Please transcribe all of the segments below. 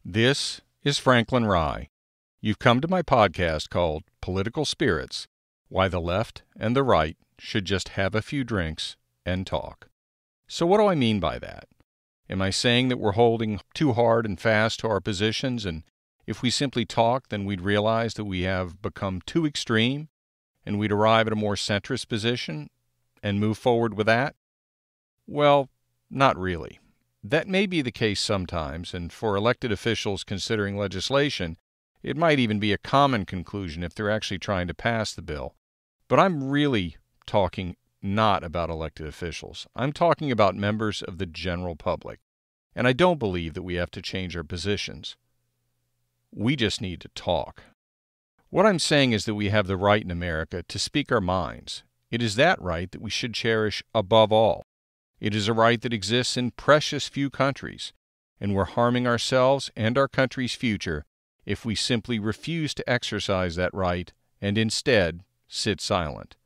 This is Franklin Rye. You've come to my podcast called Political Spirits: Why the Left and the Right Should Just Have a Few Drinks and Talk. So what do I mean by that? Am I saying that we're holding too hard and fast to our positions, and if we simply talk, then we'd realize that we have become too extreme, and we'd arrive at a more centrist position and move forward with that? Well, not really. That may be the case sometimes, and for elected officials considering legislation, it might even be a common conclusion if they're actually trying to pass the bill. But I'm really talking not about elected officials. I'm talking about members of the general public. And I don't believe that we have to change our positions. We just need to talk. What I'm saying is that we have the right in America to speak our minds. It is that right that we should cherish above all. It is a right that exists in precious few countries, and we're harming ourselves and our country's future if we simply refuse to exercise that right and instead sit silent.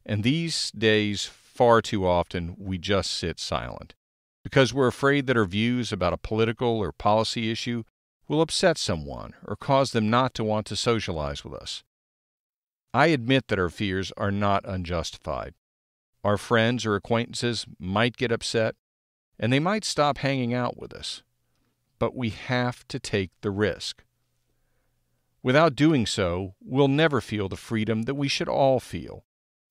And these days, far too often, we just sit silent, because we're afraid that our views about a political or policy issue will upset someone or cause them not to want to socialize with us. I admit that our fears are not unjustified. Our friends or acquaintances might get upset, and they might stop hanging out with us. But we have to take the risk. Without doing so, we'll never feel the freedom that we should all feel,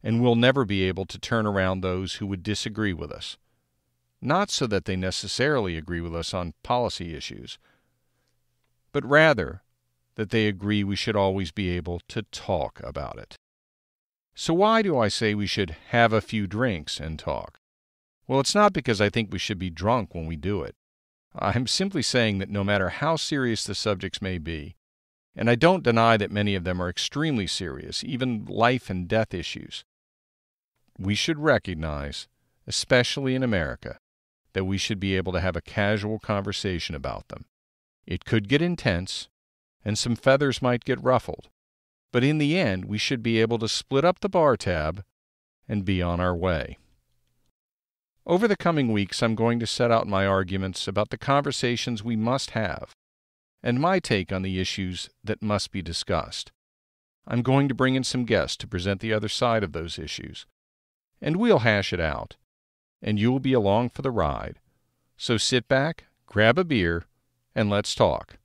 and we'll never be able to turn around those who would disagree with us. Not so that they necessarily agree with us on policy issues, but rather that they agree we should always be able to talk about it. So why do I say we should have a few drinks and talk? Well, it's not because I think we should be drunk when we do it. I'm simply saying that no matter how serious the subjects may be, and I don't deny that many of them are extremely serious, even life and death issues, we should recognize, especially in America, that we should be able to have a casual conversation about them. It could get intense, and some feathers might get ruffled. But in the end, we should be able to split up the bar tab and be on our way. Over the coming weeks, I'm going to set out my arguments about the conversations we must have, and my take on the issues that must be discussed. I'm going to bring in some guests to present the other side of those issues, and we'll hash it out, and you'll be along for the ride. So sit back, grab a beer, and let's talk.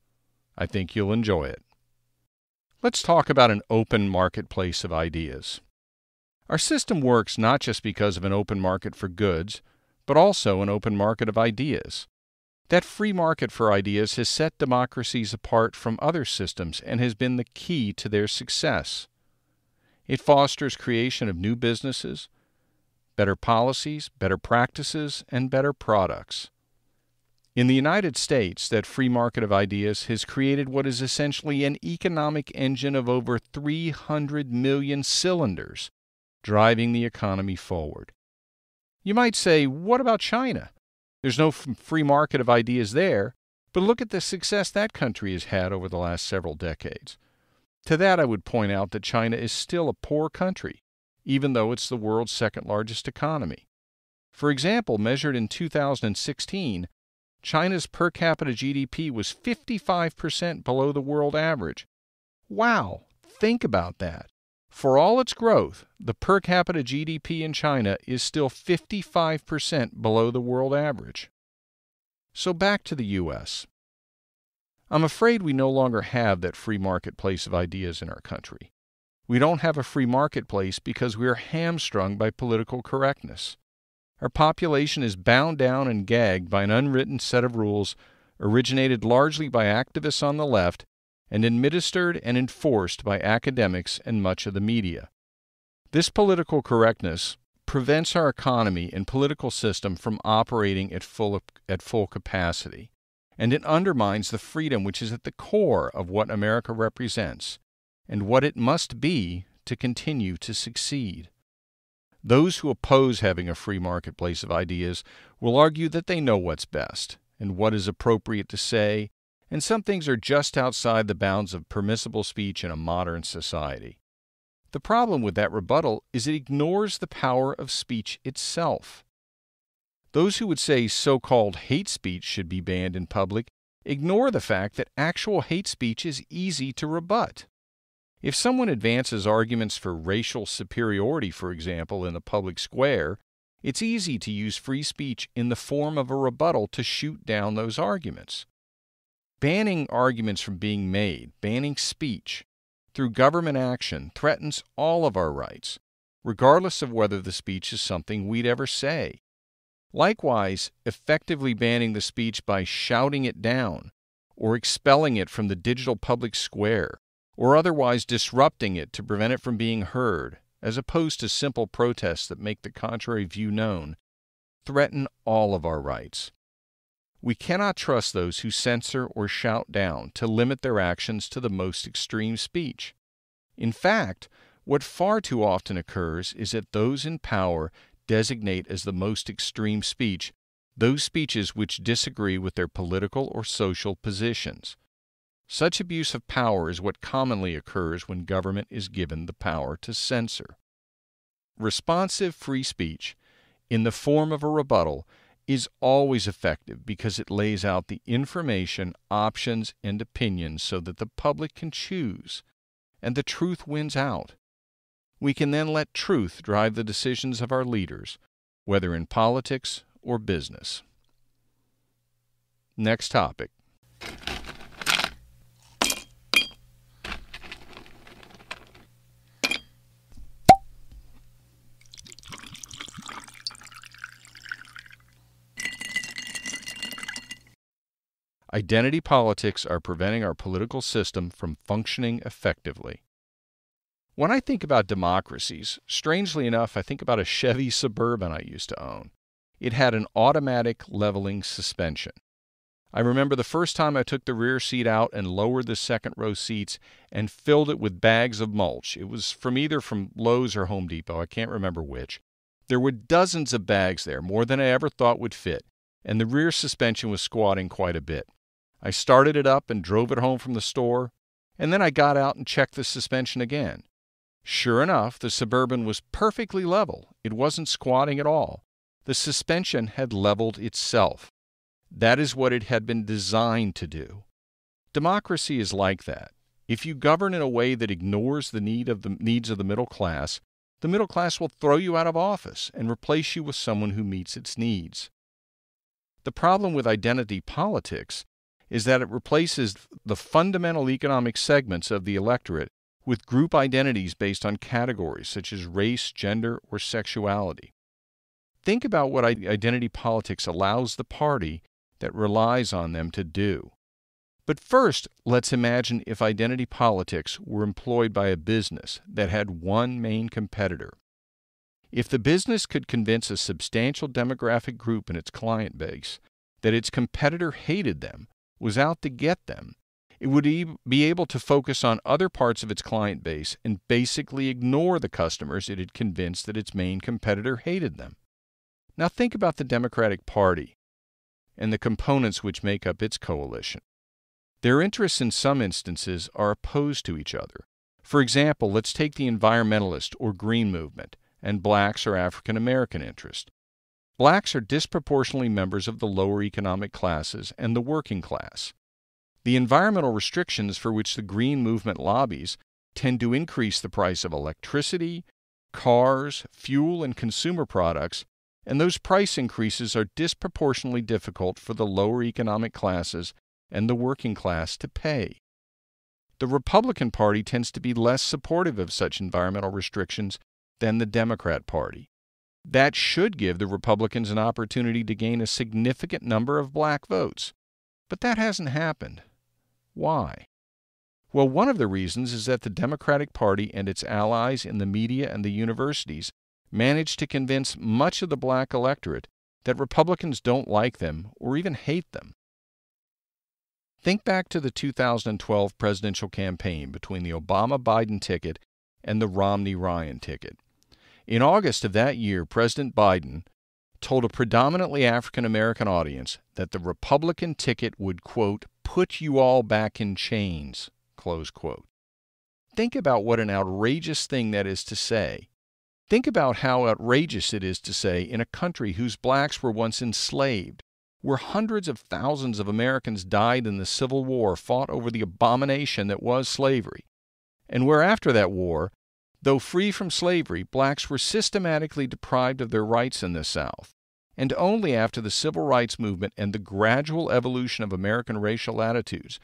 I think you'll enjoy it. Let's talk about an open marketplace of ideas. Our system works not just because of an open market for goods, but also an open market of ideas. That free market for ideas has set democracies apart from other systems and has been the key to their success. It fosters creation of new businesses, better policies, better practices, and better products. In the United States, that free market of ideas has created what is essentially an economic engine of over 300 million cylinders, driving the economy forward. You might say, what about China? There's no free market of ideas there, but look at the success that country has had over the last several decades. To that, I would point out that China is still a poor country, even though it's the world's second largest economy. For example, measured in 2016, China's per capita GDP was 55% below the world average. Wow, think about that. For all its growth, the per capita GDP in China is still 55% below the world average. So back to the U.S. I'm afraid we no longer have that free marketplace of ideas in our country. We don't have a free marketplace because we are hamstrung by political correctness. Our population is bound down and gagged by an unwritten set of rules originated largely by activists on the left and administered and enforced by academics and much of the media. This political correctness prevents our economy and political system from operating at full capacity, and it undermines the freedom which is at the core of what America represents and what it must be to continue to succeed. Those who oppose having a free marketplace of ideas will argue that they know what's best and what is appropriate to say and some things are just outside the bounds of permissible speech in a modern society. The problem with that rebuttal is it ignores the power of speech itself. Those who would say so-called hate speech should be banned in public ignore the fact that actual hate speech is easy to rebut. If someone advances arguments for racial superiority, for example, in the public square, it's easy to use free speech in the form of a rebuttal to shoot down those arguments. Banning arguments from being made, banning speech, through government action threatens all of our rights, regardless of whether the speech is something we'd ever say. Likewise, effectively banning the speech by shouting it down, or expelling it from the digital public square, or otherwise disrupting it to prevent it from being heard, as opposed to simple protests that make the contrary view known, threaten all of our rights. We cannot trust those who censor or shout down to limit their actions to the most extreme speech. In fact, what far too often occurs is that those in power designate as the most extreme speech those speeches which disagree with their political or social positions. Such abuse of power is what commonly occurs when government is given the power to censor. Responsive free speech, in the form of a rebuttal, is always effective because it lays out the information, options, and opinions so that the public can choose, and the truth wins out. We can then let truth drive the decisions of our leaders, whether in politics or business. Next topic. Identity politics are preventing our political system from functioning effectively. When I think about democracies, strangely enough, I think about a Chevy Suburban I used to own. It had an automatic leveling suspension. I remember the first time I took the rear seat out and lowered the second row seats and filled it with bags of mulch. It was either from Lowe's or Home Depot, I can't remember which. There were dozens of bags there, more than I ever thought would fit, and the rear suspension was squatting quite a bit. I started it up and drove it home from the store, and then I got out and checked the suspension again. Sure enough, the Suburban was perfectly level. It wasn't squatting at all. The suspension had leveled itself. That is what it had been designed to do. Democracy is like that. If you govern in a way that ignores the needs of the middle class will throw you out of office and replace you with someone who meets its needs. The problem with identity politics is that it replaces the fundamental economic segments of the electorate with group identities based on categories such as race, gender, or sexuality. Think about what identity politics allows the party that relies on them to do. But first, let's imagine if identity politics were employed by a business that had one main competitor. If the business could convince a substantial demographic group in its client base that its competitor hated them, was out to get them, it would be able to focus on other parts of its client base and basically ignore the customers it had convinced that its main competitor hated them. Now think about the Democratic Party and the components which make up its coalition. Their interests in some instances are opposed to each other. For example, let's take the environmentalist or green movement and blacks or African American interest. Blacks are disproportionately members of the lower economic classes and the working class. The environmental restrictions for which the green movement lobbies tend to increase the price of electricity, cars, fuel, and consumer products, and those price increases are disproportionately difficult for the lower economic classes and the working class to pay. The Republican Party tends to be less supportive of such environmental restrictions than the Democrat Party. That should give the Republicans an opportunity to gain a significant number of black votes. But that hasn't happened. Why? Well, one of the reasons is that the Democratic Party and its allies in the media and the universities managed to convince much of the black electorate that Republicans don't like them or even hate them. Think back to the 2012 presidential campaign between the Obama-Biden ticket and the Romney-Ryan ticket. In August of that year, President Biden told a predominantly African American audience that the Republican ticket would, quote, put you all back in chains, close quote. Think about what an outrageous thing that is to say. Think about how outrageous it is to say in a country whose blacks were once enslaved, where hundreds of thousands of Americans died in the Civil War fought over the abomination that was slavery, and where after that war, though free from slavery, blacks were systematically deprived of their rights in the South, and only after the Civil Rights Movement and the gradual evolution of American racial attitudes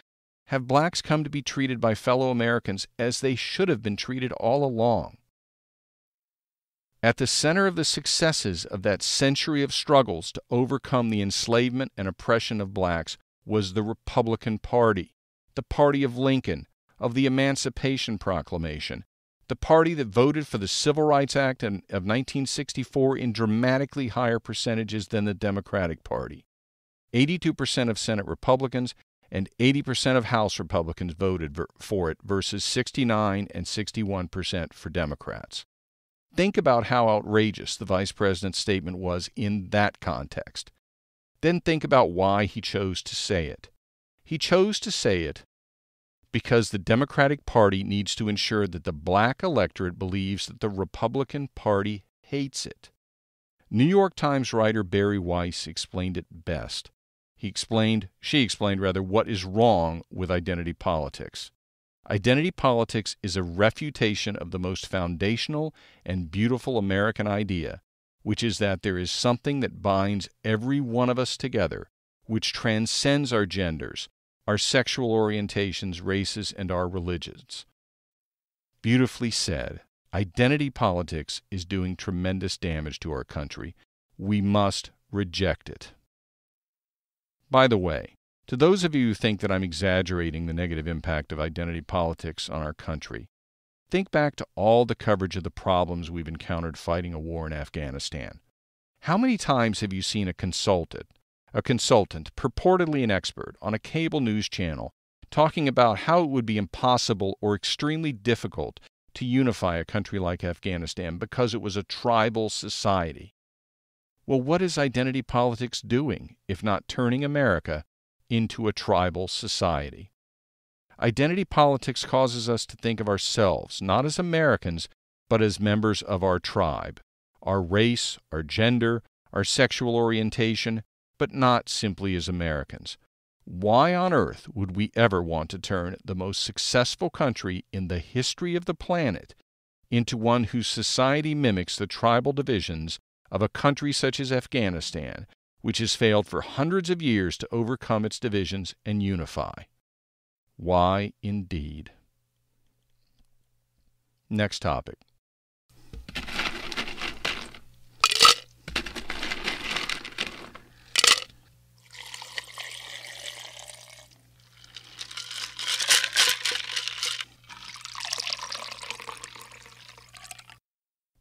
have blacks come to be treated by fellow Americans as they should have been treated all along. At the center of the successes of that century of struggles to overcome the enslavement and oppression of blacks was the Republican Party, the party of Lincoln, of the Emancipation Proclamation, the party that voted for the Civil Rights Act of 1964 in dramatically higher percentages than the Democratic Party. 82% of Senate Republicans and 80% of House Republicans voted for it versus 69 and 61% for Democrats. Think about how outrageous the Vice President's statement was in that context. Then think about why he chose to say it. He chose to say it because the Democratic Party needs to ensure that the black electorate believes that the Republican Party hates it. New York Times writer Bari Weiss explained it best. She explained what is wrong with identity politics. Identity politics is a refutation of the most foundational and beautiful American idea, which is that there is something that binds every one of us together, which transcends our genders, our sexual orientations, races, and our religions. Beautifully said. Identity politics is doing tremendous damage to our country. We must reject it. By the way, to those of you who think that I'm exaggerating the negative impact of identity politics on our country, think back to all the coverage of the problems we've encountered fighting a war in Afghanistan. How many times have you seen a consultant, purportedly an expert, on a cable news channel talking about how it would be impossible or extremely difficult to unify a country like Afghanistan because it was a tribal society? Well, what is identity politics doing if not turning America into a tribal society? Identity politics causes us to think of ourselves not as Americans, but as members of our tribe, our race, our gender, our sexual orientation, but not simply as Americans. Why on earth would we ever want to turn the most successful country in the history of the planet into one whose society mimics the tribal divisions of a country such as Afghanistan, which has failed for hundreds of years to overcome its divisions and unify? Why indeed? Next topic.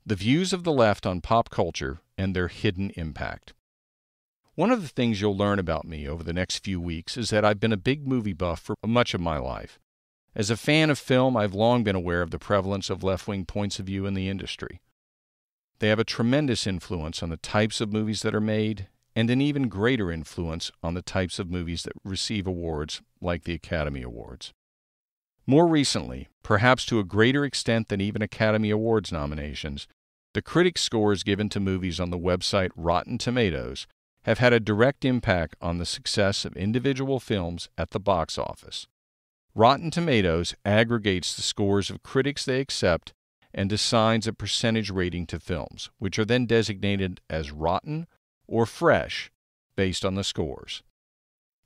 The views of the left on pop culture and their hidden impact. One of the things you'll learn about me over the next few weeks is that I've been a big movie buff for much of my life. As a fan of film, I've long been aware of the prevalence of left-wing points of view in the industry. They have a tremendous influence on the types of movies that are made, and an even greater influence on the types of movies that receive awards like the Academy Awards. More recently, perhaps to a greater extent than even Academy Awards nominations, the critics' scores given to movies on the website Rotten Tomatoes have had a direct impact on the success of individual films at the box office. Rotten Tomatoes aggregates the scores of critics they accept and assigns a percentage rating to films, which are then designated as rotten or fresh based on the scores.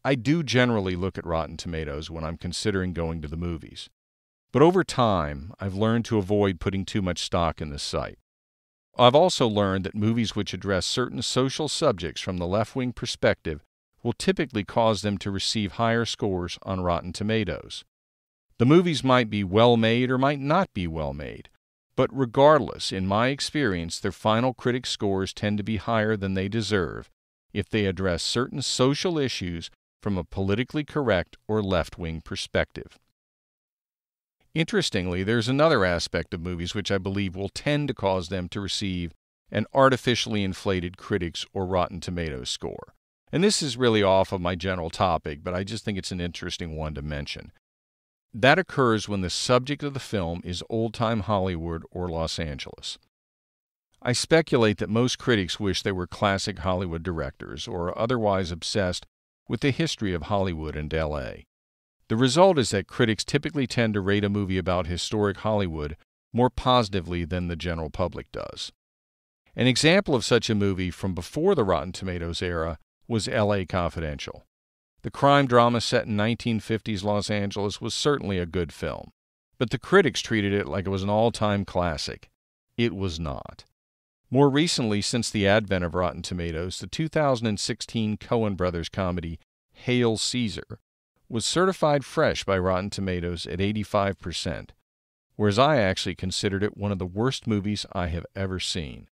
I do generally look at Rotten Tomatoes when I'm considering going to the movies, but over time I've learned to avoid putting too much stock in this site. I've also learned that movies which address certain social subjects from the left-wing perspective will typically cause them to receive higher scores on Rotten Tomatoes. The movies might be well-made or might not be well-made, but regardless, in my experience, their final critic scores tend to be higher than they deserve if they address certain social issues from a politically correct or left-wing perspective. Interestingly, there's another aspect of movies which I believe will tend to cause them to receive an artificially inflated critics or Rotten Tomatoes score, And this is really off of my general topic, but I just think it's an interesting one to mention. That occurs when the subject of the film is old-time Hollywood or Los Angeles. I speculate that most critics wish they were classic Hollywood directors or otherwise obsessed with the history of Hollywood and L.A. The result is that critics typically tend to rate a movie about historic Hollywood more positively than the general public does. An example of such a movie from before the Rotten Tomatoes era was L.A. Confidential. The crime drama set in 1950s Los Angeles was certainly a good film, but the critics treated it like it was an all-time classic. It was not. More recently, since the advent of Rotten Tomatoes, the 2016 Coen Brothers comedy Hail Caesar was certified fresh by Rotten Tomatoes at 85%, whereas I actually considered it one of the worst movies I have ever seen.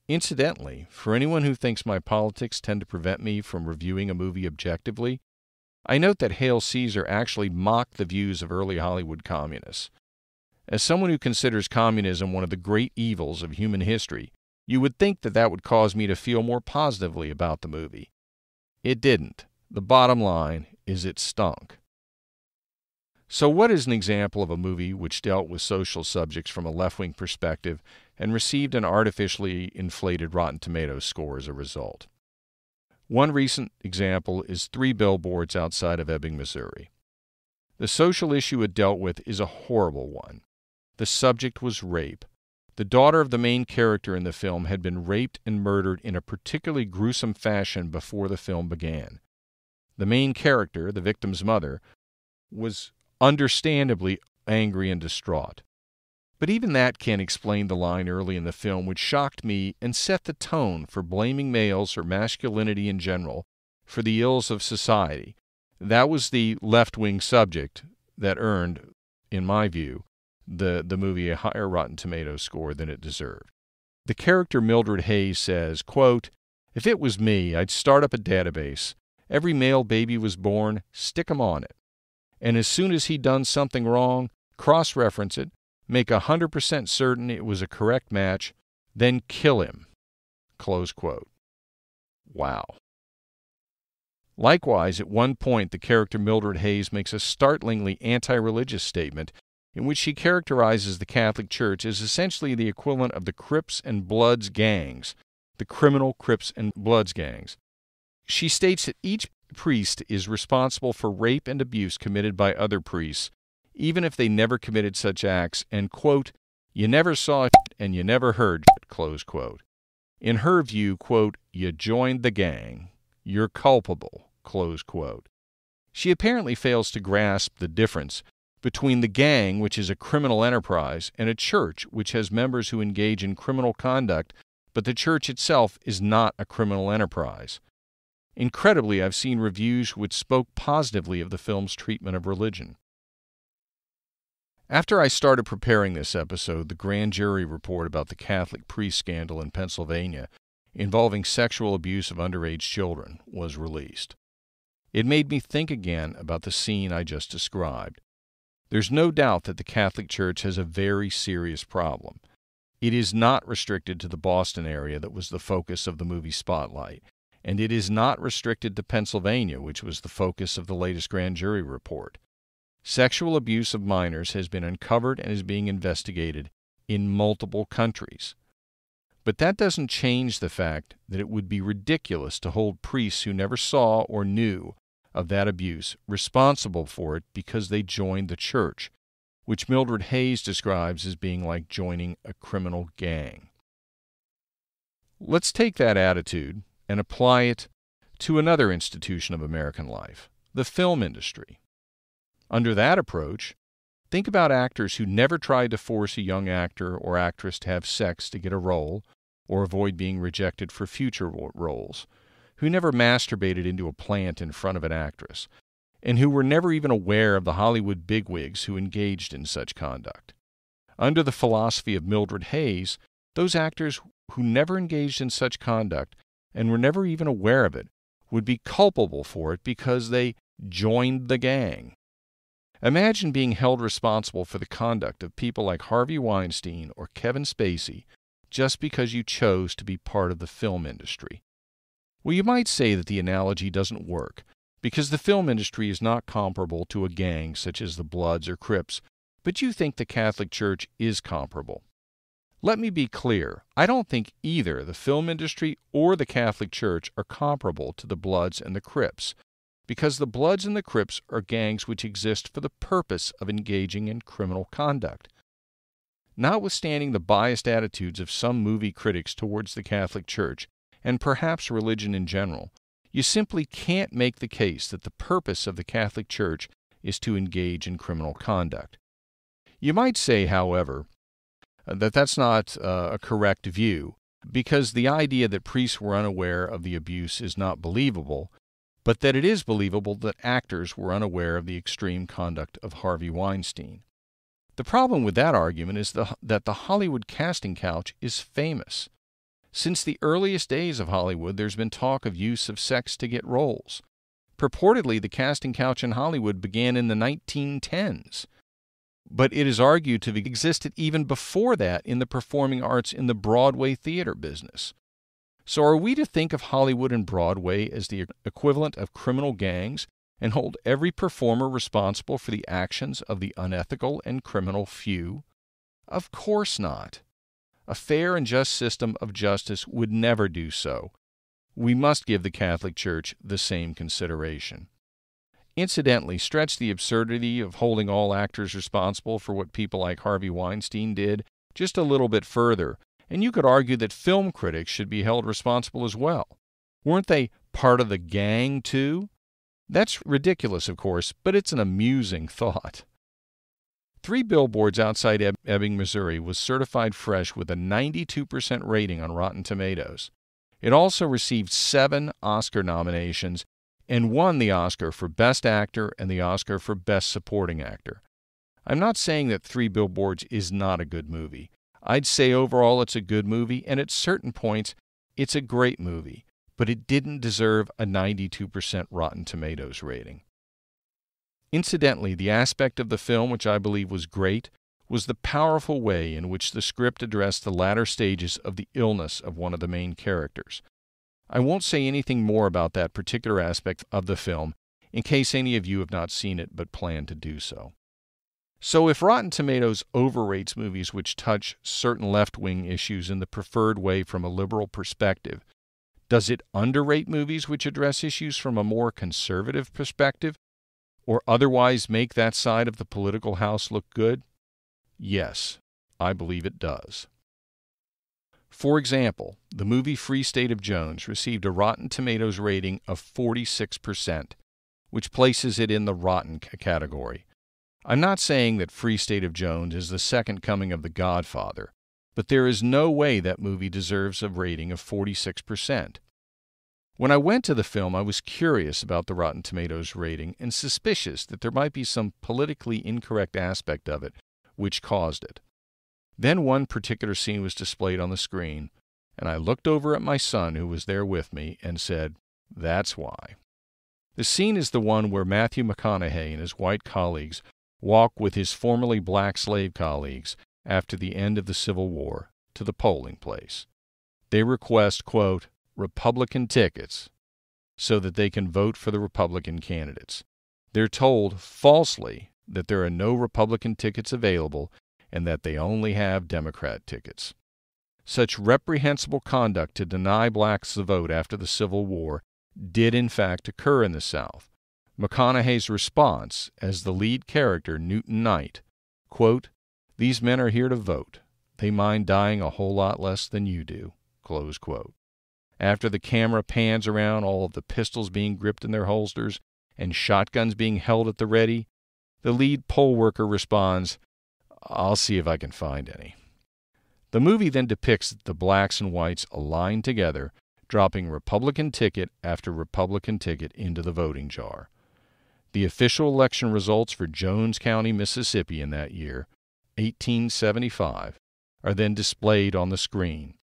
Incidentally, for anyone who thinks my politics tend to prevent me from reviewing a movie objectively, I note that Hail Caesar actually mocked the views of early Hollywood communists. As someone who considers communism one of the great evils of human history, you would think that that would cause me to feel more positively about the movie. It didn't. The bottom line is it stunk. So what is an example of a movie which dealt with social subjects from a left-wing perspective and received an artificially inflated Rotten Tomatoes score as a result? One recent example is 3 Billboards Outside of Ebbing, Missouri. The social issue it dealt with is a horrible one. The subject was rape. The daughter of the main character in the film had been raped and murdered in a particularly gruesome fashion before the film began. The main character, the victim's mother, was understandably angry and distraught. But even that can't explain the line early in the film which shocked me and set the tone for blaming males or masculinity in general for the ills of society. That was the left-wing subject that earned, in my view, the movie a higher Rotten Tomatoes score than it deserved. The character Mildred Hayes says, quote, "If it was me, I'd start up a database. Every male baby was born, stick 'em on it. And as soon as he done something wrong, cross-reference it, make 100% certain it was a correct match, then kill him." Close quote. Wow. Likewise, at one point, the character Mildred Hayes makes a startlingly anti-religious statement in which she characterizes the Catholic Church as essentially the equivalent of the Crips and Bloods gangs, the criminal Crips and Bloods gangs. She states that each priest is responsible for rape and abuse committed by other priests, even if they never committed such acts, and, quote, "You never saw it and you never heard it," close quote. In her view, quote, "You joined the gang. You're culpable," close quote. She apparently fails to grasp the difference between the gang, which is a criminal enterprise, and a church, which has members who engage in criminal conduct, but the church itself is not a criminal enterprise. Incredibly, I've seen reviews which spoke positively of the film's treatment of religion. After I started preparing this episode, the grand jury report about the Catholic priest scandal in Pennsylvania involving sexual abuse of underage children was released. It made me think again about the scene I just described. There's no doubt that the Catholic Church has a very serious problem. It is not restricted to the Boston area that was the focus of the movie Spotlight, and it is not restricted to Pennsylvania, which was the focus of the latest grand jury report. Sexual abuse of minors has been uncovered and is being investigated in multiple countries. But that doesn't change the fact that it would be ridiculous to hold priests who never saw or knew of that abuse responsible for it because they joined the church, which Mildred Hayes describes as being like joining a criminal gang. Let's take that attitude and apply it to another institution of American life, the film industry. Under that approach, think about actors who never tried to force a young actor or actress to have sex to get a role or avoid being rejected for future roles, who never masturbated into a plant in front of an actress, and who were never even aware of the Hollywood bigwigs who engaged in such conduct. Under the philosophy of Mildred Hayes, those actors who never engaged in such conduct and were never even aware of it would be culpable for it because they joined the gang. Imagine being held responsible for the conduct of people like Harvey Weinstein or Kevin Spacey just because you chose to be part of the film industry. Well, you might say that the analogy doesn't work, because the film industry is not comparable to a gang such as the Bloods or Crips, but you think the Catholic Church is comparable. Let me be clear, I don't think either the film industry or the Catholic Church are comparable to the Bloods and the Crips, because the Bloods and the Crips are gangs which exist for the purpose of engaging in criminal conduct. Notwithstanding the biased attitudes of some movie critics towards the Catholic Church, and perhaps religion in general, you simply can't make the case that the purpose of the Catholic Church is to engage in criminal conduct. You might say, however, that that's not a correct view, because the idea that priests were unaware of the abuse is not believable, but that it is believable that actors were unaware of the extreme conduct of Harvey Weinstein. The problem with that argument is that the Hollywood casting couch is famous. Since the earliest days of Hollywood, there's been talk of use of sex to get roles. Purportedly, the casting couch in Hollywood began in the 1910s. But it is argued to have existed even before that in the performing arts in the Broadway theater business. So are we to think of Hollywood and Broadway as the equivalent of criminal gangs and hold every performer responsible for the actions of the unethical and criminal few? Of course not. A fair and just system of justice would never do so. We must give the Catholic Church the same consideration. Incidentally, stretch the absurdity of holding all actors responsible for what people like Harvey Weinstein did just a little bit further, and you could argue that film critics should be held responsible as well. Weren't they part of the gang, too? That's ridiculous, of course, but it's an amusing thought. 3 Billboards Outside Ebbing, Missouri was certified fresh with a 92% rating on Rotten Tomatoes. It also received 7 Oscar nominations and won the Oscar for Best Actor and the Oscar for Best Supporting Actor. I'm not saying that 3 Billboards is not a good movie. I'd say overall it's a good movie, and at certain points it's a great movie, but it didn't deserve a 92% Rotten Tomatoes rating. Incidentally, the aspect of the film which I believe was great was the powerful way in which the script addressed the latter stages of the illness of one of the main characters. I won't say anything more about that particular aspect of the film in case any of you have not seen it but plan to do so. So if Rotten Tomatoes overrates movies which touch certain left-wing issues in the preferred way from a liberal perspective, does it underrate movies which address issues from a more conservative perspective, or otherwise make that side of the political house look good? Yes, I believe it does. For example, the movie Free State of Jones received a Rotten Tomatoes rating of 46%, which places it in the rotten category. I'm not saying that Free State of Jones is the second coming of The Godfather, but there is no way that movie deserves a rating of 46%. When I went to the film, I was curious about the Rotten Tomatoes rating and suspicious that there might be some politically incorrect aspect of it which caused it. Then one particular scene was displayed on the screen, and I looked over at my son who was there with me and said, "That's why." The scene is the one where Matthew McConaughey and his white colleagues walk with his formerly black slave colleagues after the end of the Civil War to the polling place. They request, quote, Republican tickets so that they can vote for the Republican candidates. They're told, falsely, that there are no Republican tickets available and that they only have Democrat tickets. Such reprehensible conduct to deny blacks the vote after the Civil War did in fact occur in the South. McConaughey's response, as the lead character, Newton Knight, quote, "These men are here to vote. They mind dying a whole lot less than you do," close quote. After the camera pans around all of the pistols being gripped in their holsters and shotguns being held at the ready, the lead poll worker responds, "I'll see if I can find any." The movie then depicts the blacks and whites aligned together, dropping Republican ticket after Republican ticket into the voting jar. The official election results for Jones County, Mississippi in that year, 1875, are then displayed on the screen.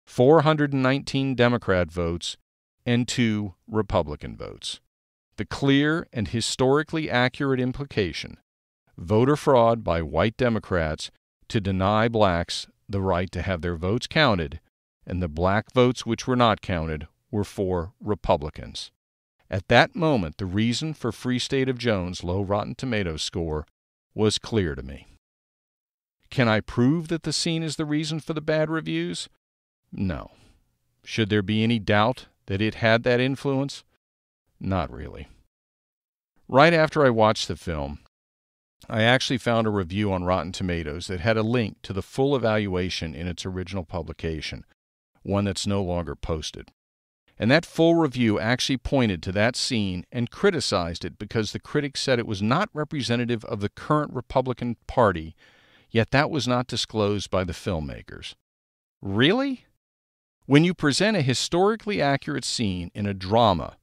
419 Democrat votes and 2 Republican votes. The clear and historically accurate implication: voter fraud by white Democrats to deny blacks the right to have their votes counted, and the black votes which were not counted were for Republicans. At that moment, the reason for Free State of Jones' low Rotten Tomatoes score was clear to me. Can I prove that the scene is the reason for the bad reviews? No. Should there be any doubt that it had that influence? Not really. Right after I watched the film, I actually found a review on Rotten Tomatoes that had a link to the full evaluation in its original publication, one that's no longer posted. And that full review actually pointed to that scene and criticized it because the critics said it was not representative of the current Republican Party, yet that was not disclosed by the filmmakers. Really? When you present a historically accurate scene in a drama,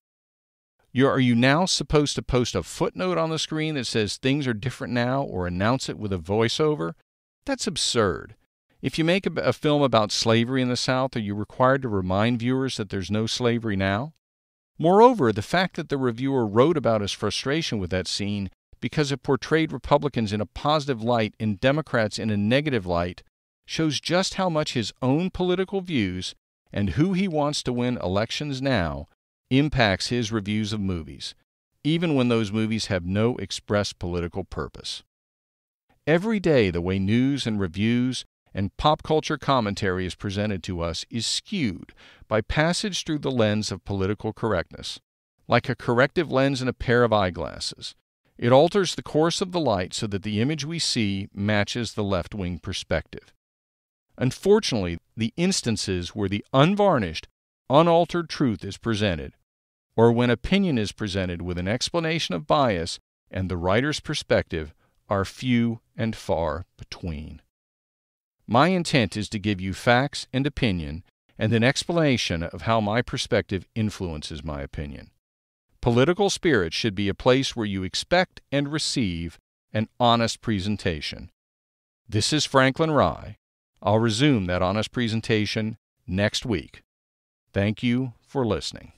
are you now supposed to post a footnote on the screen that says things are different now or announce it with a voiceover? That's absurd. If you make a film about slavery in the South, are you required to remind viewers that there's no slavery now? Moreover, the fact that the reviewer wrote about his frustration with that scene because it portrayed Republicans in a positive light and Democrats in a negative light shows just how much his own political views and who he wants to win elections now impacts his reviews of movies, even when those movies have no express political purpose. Every day, the way news and reviews and pop culture commentary is presented to us is skewed by passage through the lens of political correctness, like a corrective lens in a pair of eyeglasses. It alters the course of the light so that the image we see matches the left-wing perspective. Unfortunately, the instances where the unvarnished, unaltered truth is presented, or when opinion is presented with an explanation of bias and the writer's perspective, are few and far between. My intent is to give you facts and opinion and an explanation of how my perspective influences my opinion. Political Spirit should be a place where you expect and receive an honest presentation. This is Franklin Rye. I'll resume that honest presentation next week. Thank you for listening.